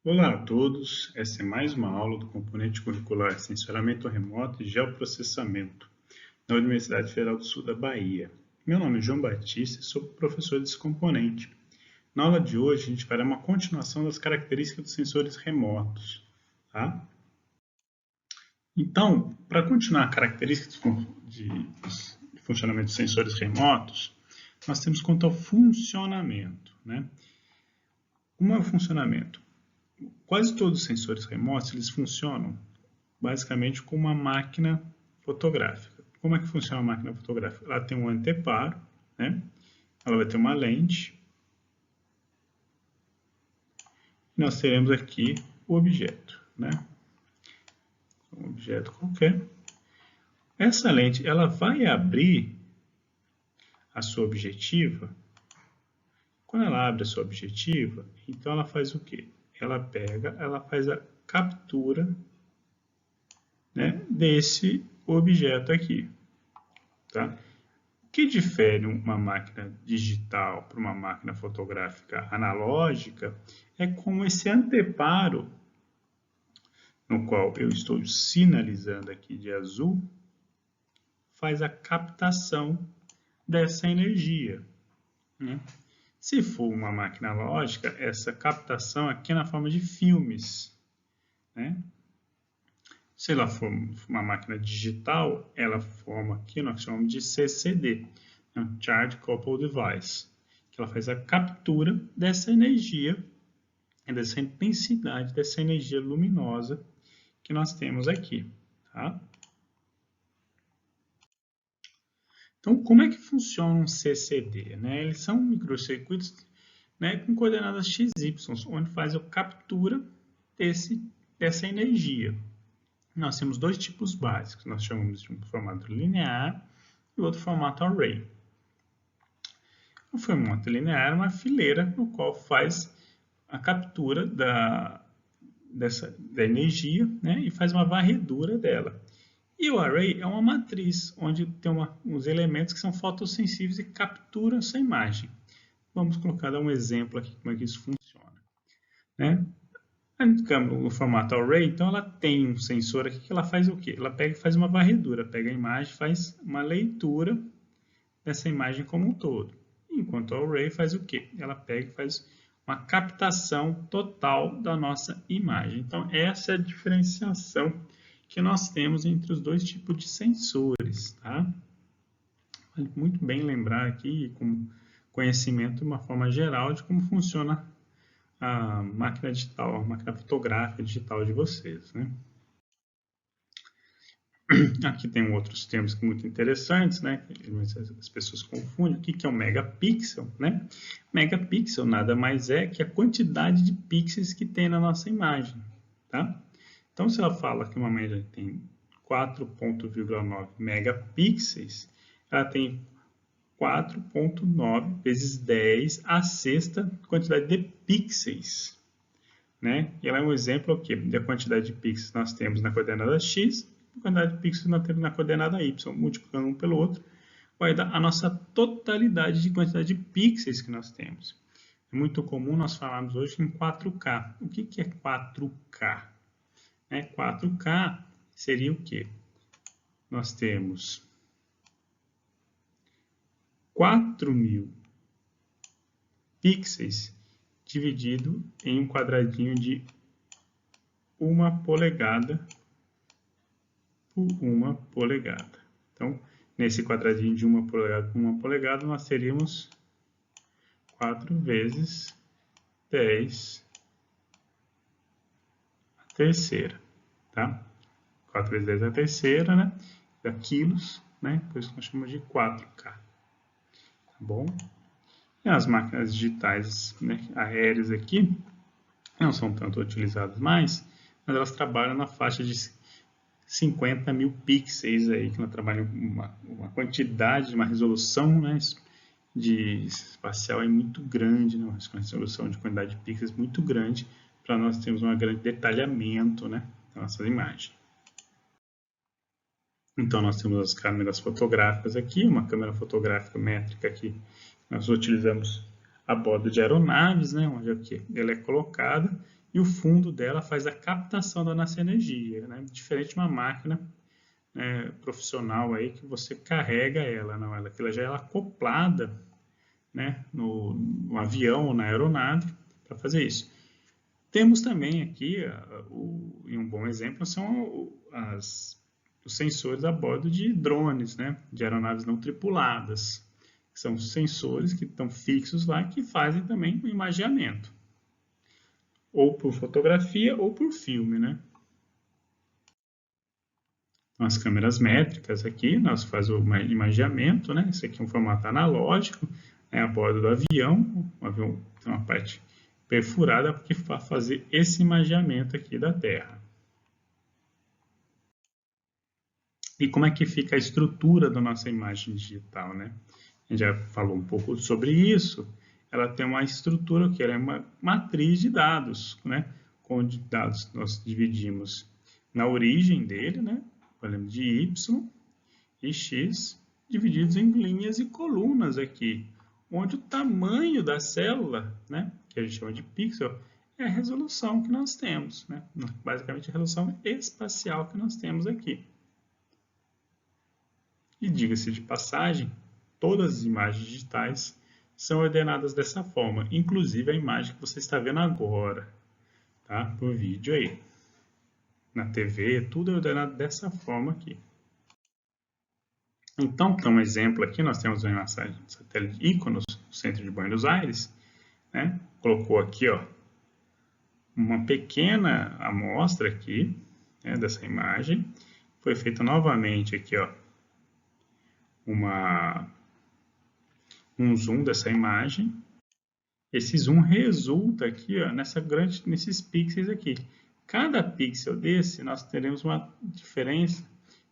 Olá a todos, essa é mais uma aula do componente curricular Sensoramento Remoto e Geoprocessamento, da Universidade Federal do Sul da Bahia. Meu nome é João Batista e sou professor desse componente. Na aula de hoje, a gente fará uma continuação das características dos sensores remotos. Tá? Então, para continuar a características de funcionamento dos sensores remotos, nós temos quanto ao funcionamento. Né? Como é o funcionamento? Quase todos os sensores remotos eles funcionam basicamente com uma máquina fotográfica. Como é que funciona a máquina fotográfica? Ela tem um anteparo, né? Ela vai ter uma lente. E nós teremos aqui o objeto, né? Um objeto qualquer. Essa lente ela vai abrir a sua objetiva. Quando ela abre a sua objetiva, então ela faz o quê? Ela faz a captura, né, desse objeto aqui. Tá? O que difere uma máquina digital para uma máquina fotográfica analógica é como esse anteparo, no qual eu estou sinalizando aqui de azul, faz a captação dessa energia. Né? Se for uma máquina analógica, essa captação aqui é na forma de filmes. Né? Se ela for uma máquina digital, ela forma aqui, nós chamamos de CCD, Charge Coupled Device, que ela faz a captura dessa energia, dessa intensidade, dessa energia luminosa que nós temos aqui. Tá? Então, como é que funciona um CCD? Né? Eles são microcircuitos, né, com coordenadas x, y, onde faz a captura dessa energia. Nós temos dois tipos básicos, nós chamamos de um formato linear e outro formato array. O formato linear é uma fileira no qual faz a captura da energia, né, e faz uma varredura dela. E o array é uma matriz, onde tem uns elementos que são fotossensíveis e capturam essa imagem. Vamos colocar um exemplo aqui como é que isso funciona. Né? No formato array, então ela tem um sensor aqui que ela faz o quê? Ela pega e faz uma varredura, pega a imagem, faz uma leitura dessa imagem como um todo. Enquanto o array faz o quê? Ela pega e faz uma captação total da nossa imagem. Então, essa é a diferenciação que nós temos entre os dois tipos de sensores. Tá? Vale muito bem lembrar aqui, com conhecimento de uma forma geral, de como funciona a máquina digital, a máquina fotográfica digital de vocês. Né? Aqui tem outros termos muito interessantes, né? As pessoas confundem. O que é um megapixel? Né? Megapixel nada mais é que a quantidade de pixels que tem na nossa imagem. Tá? Então, se ela fala que uma imagem tem 4,9 megapixels, ela tem 4,9 vezes 10 a sexta quantidade de pixels. Né? E ela é um exemplo da quantidade de pixels que nós temos na coordenada x e a quantidade de pixels que nós temos na coordenada y. Multiplicando um pelo outro, vai dar a nossa totalidade de quantidade de pixels que nós temos. É muito comum nós falarmos hoje em 4K. O que é 4K? 4K seria o quê? Nós temos 4.000 pixels dividido em um quadradinho de 1 polegada por 1 polegada. Então, nesse quadradinho de 1 polegada por 1 polegada, nós teríamos 4 vezes 10 a terceira. Tá? 4 vezes 10 a terceira, né? Dá quilos, né? Por isso nós chamamos de 4K. Tá bom? E as máquinas digitais, né, aéreas aqui não são tanto utilizadas mais, mas elas trabalham na faixa de 50.000 pixels aí, que ela trabalha uma quantidade, uma resolução, né, de espacial é muito grande, né, uma resolução de quantidade de pixels muito grande, para nós termos um grande detalhamento, né, da nossa imagem. Então, nós temos as câmeras fotográficas aqui, uma câmera fotográfica métrica aqui, nós utilizamos a bordo de aeronaves, né, onde ela é colocada, e o fundo dela faz a captação da nossa energia, né? Diferente de uma máquina profissional aí que você carrega ela, não, ela já é acoplada, né, no avião, na aeronave, para fazer isso. Temos também aqui, e um bom exemplo são os sensores a bordo de drones, né, de aeronaves não tripuladas. São sensores que estão fixos lá, que fazem também o imageamento, ou por fotografia ou por filme, né. As câmeras métricas aqui, nós fazemos o imageamento, né? Esse aqui é um formato analógico, né? A bordo do avião, o avião tem uma parte perfurada para fazer esse imageamento aqui da Terra. E como é que fica a estrutura da nossa imagem digital, né? A gente já falou um pouco sobre isso. Ela tem uma estrutura que é uma matriz de dados, né? Com dados nós dividimos na origem dele, né? Falamos de y e x divididos em linhas e colunas aqui, onde o tamanho da célula, né, que a gente chama de pixel, é a resolução que nós temos, né? Basicamente a resolução espacial que nós temos aqui. E diga-se de passagem, todas as imagens digitais são ordenadas dessa forma, inclusive a imagem que você está vendo agora, tá? Por vídeo aí. Na TV, tudo é ordenado dessa forma aqui. Então, para um exemplo aqui, nós temos uma mensagem de satélite Íconos, no centro de Buenos Aires, né? Colocou aqui, ó, uma pequena amostra aqui, né, dessa imagem. Foi feita novamente aqui, ó, um zoom dessa imagem. Esse zoom resulta aqui, ó, nesses pixels aqui. Cada pixel desse, nós teremos uma diferença,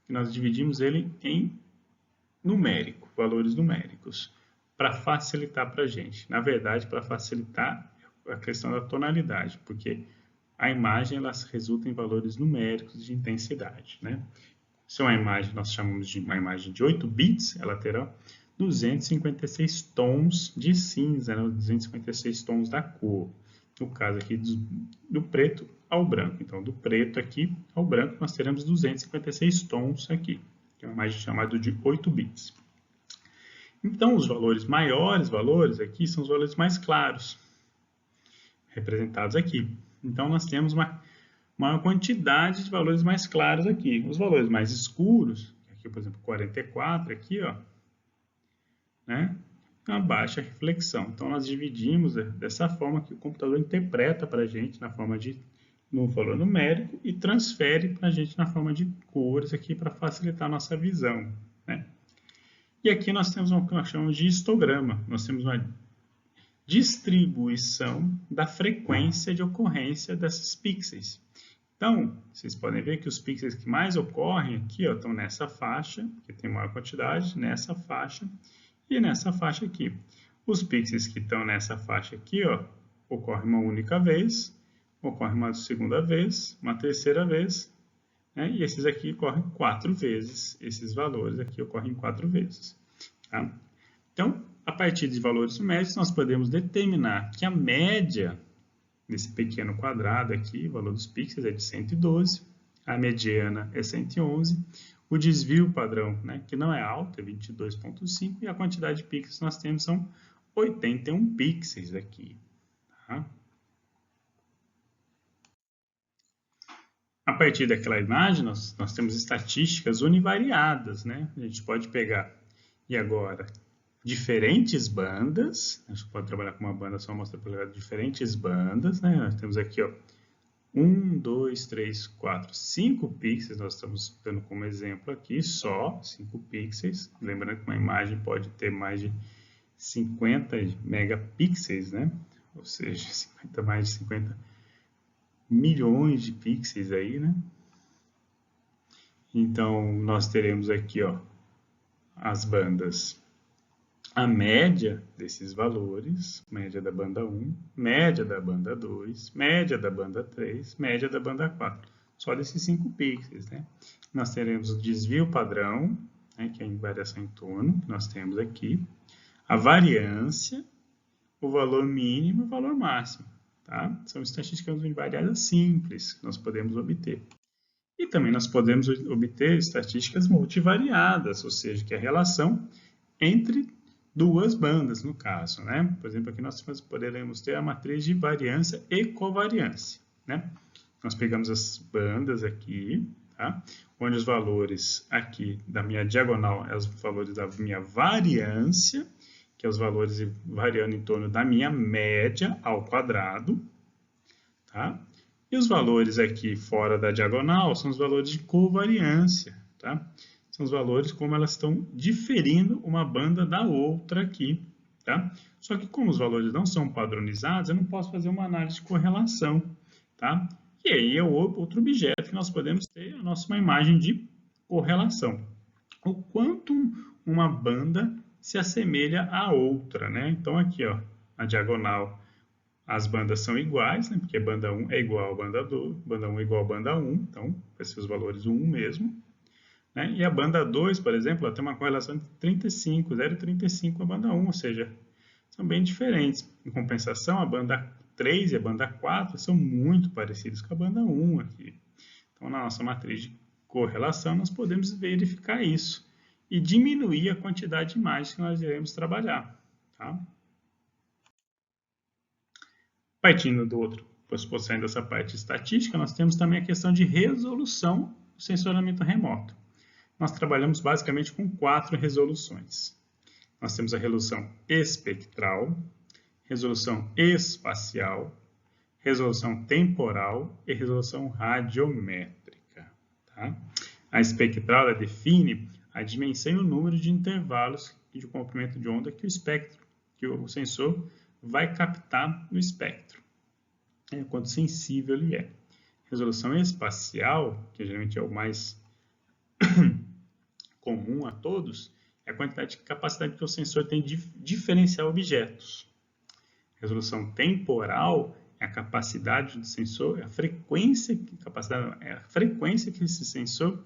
que nós dividimos ele em numérico, valores numéricos, para facilitar para a gente. Na verdade, para facilitar a questão da tonalidade, porque a imagem ela resulta em valores numéricos de intensidade, né? Se é uma imagem, nós chamamos de uma imagem de 8 bits, ela terá 256 tons de cinza, né? 256 tons da cor. No caso aqui do preto ao branco. Então, do preto aqui ao branco, nós teremos 256 tons aqui, que é uma imagem chamada de 8 bits. Então, os valores maiores, aqui, são os valores mais claros, representados aqui. Então, nós temos uma quantidade de valores mais claros aqui. Os valores mais escuros, aqui, por exemplo, 44, aqui, ó, né? Uma baixa reflexão. Então, nós dividimos dessa forma que o computador interpreta para a gente no valor numérico e transfere para a gente na forma de cores aqui para facilitar a nossa visão, né? E aqui nós temos o que nós chamamos de histograma. Nós temos uma distribuição da frequência de ocorrência desses pixels. Então, vocês podem ver que os pixels que mais ocorrem aqui, ó, estão nessa faixa, que tem maior quantidade, nessa faixa e nessa faixa aqui. Os pixels que estão nessa faixa aqui, ó, ocorrem uma única vez, ocorre uma segunda vez, uma terceira vez, né? E esses aqui ocorrem 4 vezes. Esses valores aqui ocorrem 4 vezes. Tá? Então, a partir de valores numéricos, nós podemos determinar que a média desse pequeno quadrado aqui, o valor dos pixels é de 112, a mediana é 111, o desvio padrão, né, que não é alto, é 22,5, e a quantidade de pixels que nós temos são 81 pixels aqui. Tá? A partir daquela imagem, nós temos estatísticas univariadas, né? A gente pode pegar, e agora, diferentes bandas, a gente pode trabalhar com uma banda só, mostra para diferentes bandas, né? Nós temos aqui, ó, 1, 2, 3, 4, 5 pixels, nós estamos dando como exemplo aqui, só 5 pixels. Lembrando que uma imagem pode ter mais de 50 megapixels, né? Ou seja, mais de 50 milhões de pixels aí, né? Então, nós teremos aqui, ó, as bandas, a média desses valores, média da banda 1, média da banda 2, média da banda 3, média da banda 4, só desses 5 pixels, né? Nós teremos o desvio padrão, né, que é a variação em torno, que nós temos aqui, a variância, o valor mínimo e o valor máximo. tá? São estatísticas univariadas simples que nós podemos obter. E também nós podemos obter estatísticas multivariadas, ou seja, que é a relação entre duas bandas, no caso, né? Por exemplo, aqui nós poderemos ter a matriz de variância e covariância, né? Nós pegamos as bandas aqui, tá? Onde os valores aqui da minha diagonal é os valores da minha variância, que é os valores variando em torno da minha média ao quadrado, tá? E os valores aqui fora da diagonal são os valores de covariância, tá? São os valores como elas estão diferindo uma banda da outra aqui, tá? Só que como os valores não são padronizados, eu não posso fazer uma análise de correlação, tá? E aí é outro objeto que nós podemos ter, a nossa uma imagem de correlação. O quanto uma banda se assemelha à outra, né? Então aqui, ó, na diagonal, as bandas são iguais, né? Porque a banda 1 é igual à banda 2, banda 1 é igual à banda 1, então vai ser os valores 1 mesmo. Né? E a banda 2, por exemplo, ela tem uma correlação de 35, 0,35 com a banda 1, ou seja, são bem diferentes. Em compensação, a banda 3 e a banda 4 são muito parecidas com a banda 1 aqui. Então, na nossa matriz de correlação, nós podemos verificar isso e diminuir a quantidade de imagens que nós iremos trabalhar. Tá? Partindo do outro, saindo dessa parte estatística, nós temos também a questão de resolução do sensoramento remoto. Nós trabalhamos basicamente com 4 resoluções. Nós temos a resolução espectral, resolução espacial, resolução temporal e resolução radiométrica. Tá? A espectral ela define a dimensão e o número de intervalos de comprimento de onda que o espectro, que o sensor vai captar no espectro, quanto sensível ele é. Resolução espacial, que geralmente é o mais comum a todos, é a quantidade de capacidade que o sensor tem de diferenciar objetos. Resolução temporal é a capacidade do sensor, é a frequência que esse sensor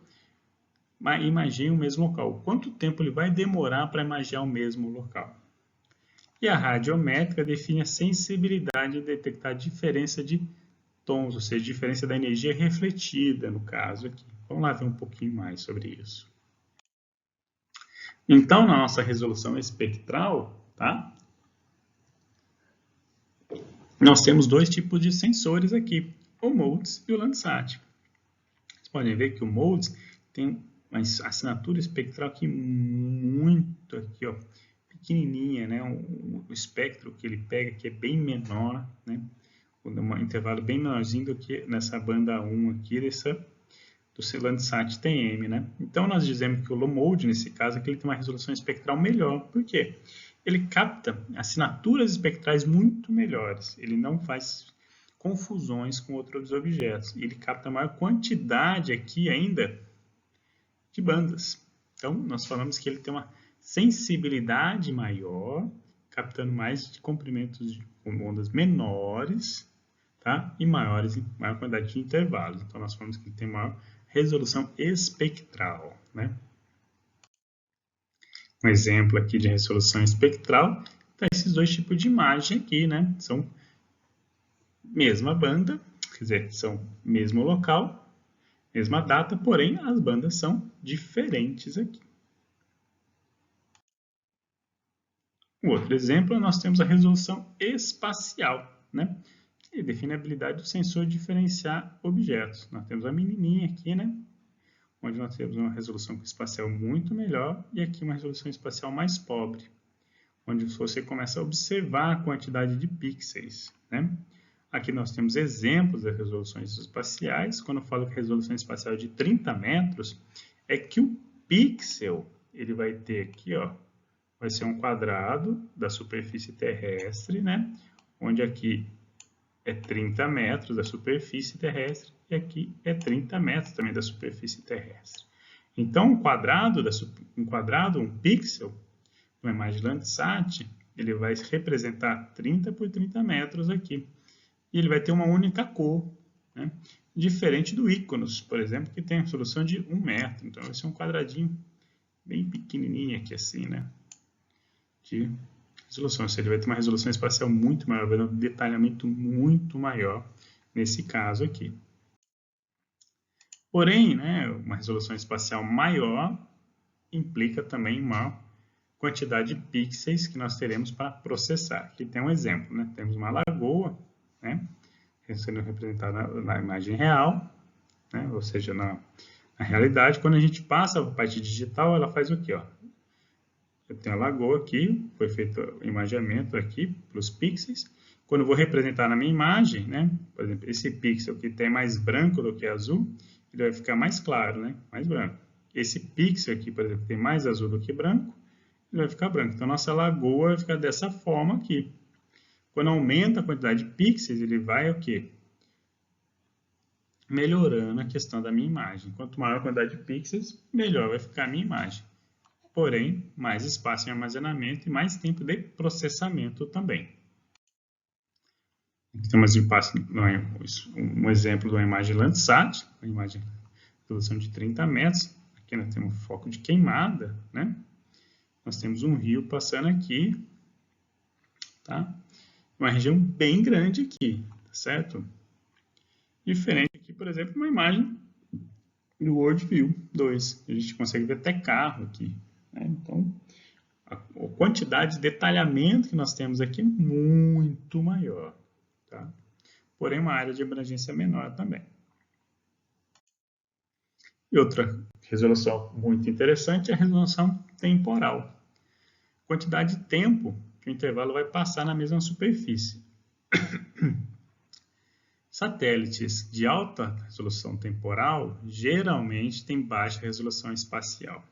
imagia o mesmo local. Quanto tempo ele vai demorar para imagiar o mesmo local. E a radiométrica define a sensibilidade de detectar a diferença de tons, ou seja, a diferença da energia refletida, no caso aqui. Vamos lá ver um pouquinho mais sobre isso. Então, na nossa resolução espectral, tá? Nós temos 2 tipos de sensores aqui, o MODES e o Landsat. Vocês podem ver que o MODES tem uma assinatura espectral aqui muito aqui, ó, pequenininha, né? O espectro que ele pega aqui é bem menor, né? Um intervalo bem menorzinho do que nessa banda 1 aqui do Landsat TM, né? Então nós dizemos que o low mode nesse caso aqui ele tem uma resolução espectral melhor. Por quê? Ele capta assinaturas espectrais muito melhores. Ele não faz confusões com outros objetos. Ele capta maior quantidade aqui ainda de bandas. Então nós falamos que ele tem uma sensibilidade maior, captando mais comprimentos com ondas menores, tá? E maior quantidade de intervalos. Então nós falamos que ele tem maior resolução espectral, né? Um exemplo aqui de resolução espectral, tá esses 2 tipos de imagem aqui, né? São mesma banda, quer dizer, são mesmo local, mesma data, porém as bandas são diferentes aqui. Um outro exemplo, nós temos a resolução espacial, né? Que define a habilidade do sensor de diferenciar objetos. Nós temos a menininha aqui, né? Onde nós temos uma resolução espacial muito melhor e aqui uma resolução espacial mais pobre, onde você começa a observar a quantidade de pixels, né? Aqui nós temos exemplos das resoluções espaciais. Quando eu falo que a resolução espacial é de 30 metros, é que o pixel ele vai ter aqui, ó, vai ser um quadrado da superfície terrestre, né? Onde aqui é 30 metros da superfície terrestre e aqui é 30 metros também da superfície terrestre. Então, um pixel, uma imagem Landsat, ele vai representar 30 por 30 metros aqui. E ele vai ter uma única cor, né? Diferente do Iconos, por exemplo, que tem a resolução de 1 metro. Então, vai ser um quadradinho bem pequenininho aqui assim, né? De resolução. Ou seja, ele vai ter uma resolução espacial muito maior, vai ter um detalhamento muito maior nesse caso aqui. Porém, né, uma resolução espacial maior implica também uma quantidade de pixels que nós teremos para processar. Aqui tem um exemplo, né? Temos uma lagoa, né, sendo representada na imagem real, né, ou seja, na realidade. Quando a gente passa a parte digital, ela faz o quê? Ó? Eu tenho a lagoa aqui, foi feito o imaginamento aqui para os pixels. Quando eu vou representar na minha imagem, né, por exemplo, esse pixel que tem mais branco do que azul, ele vai ficar mais claro, né, mais branco. Esse pixel aqui, por exemplo, que tem mais azul do que branco, ele vai ficar branco. Então, nossa lagoa vai ficar dessa forma aqui. Quando aumenta a quantidade de pixels, ele vai o quê? Melhorando a questão da minha imagem. Quanto maior a quantidade de pixels, melhor vai ficar a minha imagem. Porém, mais espaço em armazenamento e mais tempo de processamento também. Aqui temos um exemplo de uma imagem Landsat, uma imagem de resolução de 30 metros. Aqui nós temos um foco de queimada, né? Nós temos um rio passando aqui, tá? Uma região bem grande aqui, tá certo? Diferente aqui, por exemplo, uma imagem do World View 2. A gente consegue ver até carro aqui, né? Então, a quantidade de detalhamento que nós temos aqui é muito maior, tá? Porém, uma área de abrangência menor também. E outra resolução muito interessante é a resolução temporal. Quantidade de tempo que o intervalo vai passar na mesma superfície. Satélites de alta resolução temporal geralmente têm baixa resolução espacial.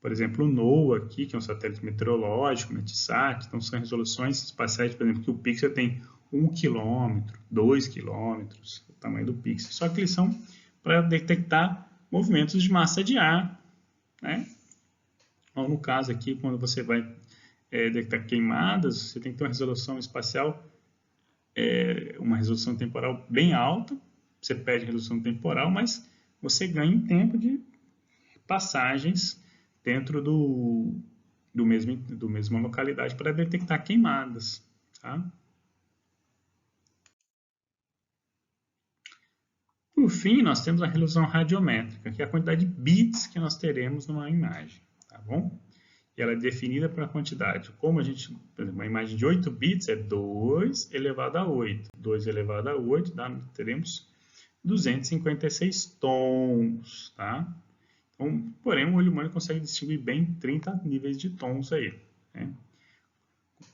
Por exemplo, o NOAA aqui, que é um satélite meteorológico, Metisat, então são resoluções espaciais, por exemplo, que o pixel tem 1 km, 2 km, o tamanho do pixel. Só que eles são para detectar movimentos de massa de ar, né? Ou no caso aqui, quando você vai detectar queimadas, você tem que ter uma resolução espacial, uma resolução temporal bem alta. Você perde resolução temporal, mas você ganha em tempo de passagens dentro do mesma localidade para detectar queimadas, tá? Por fim, nós temos a resolução radiométrica, que é a quantidade de bits que nós teremos numa imagem, tá bom? E ela é definida por uma quantidade. Como a gente, por exemplo, uma imagem de 8 bits é 2 elevado a 8. 2 elevado a 8, teremos 256 tons, tá? Então, porém, o olho humano consegue distinguir bem 30 níveis de tons aí, né?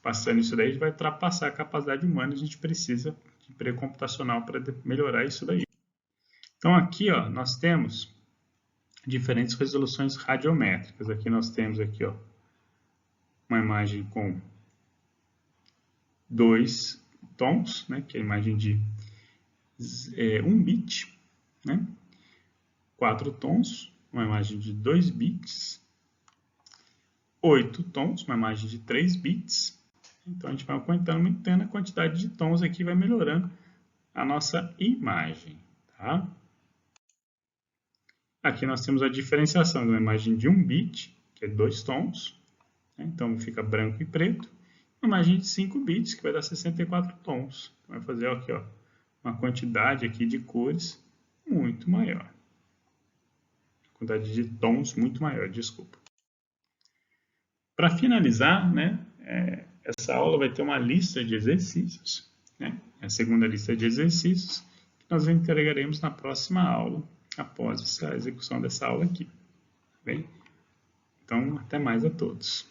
Passando isso daí, a gente vai ultrapassar a capacidade humana, a gente precisa de emprego computacional para melhorar isso daí. Então, aqui, ó, nós temos diferentes resoluções radiométricas. Aqui nós temos aqui, ó, uma imagem com 2 tons, né, que é a imagem de 1 bit, né, 4 tons, uma imagem de 2 bits, 8 tons, uma imagem de 3 bits. Então, a gente vai aumentando a quantidade de tons aqui, vai melhorando a nossa imagem, tá? Aqui nós temos a diferenciação de uma imagem de 1 bit, que é 2 tons, né? Então fica branco e preto. Uma imagem de 5 bits, que vai dar 64 tons. Então, vai fazer aqui, ó, uma quantidade aqui de cores muito maior. Quantidade de tons muito maior, desculpa. Para finalizar, né, essa aula vai ter uma lista de exercícios, né? A segunda lista de exercícios que nós entregaremos na próxima aula, após a execução dessa aula aqui. Bem? Então, até mais a todos.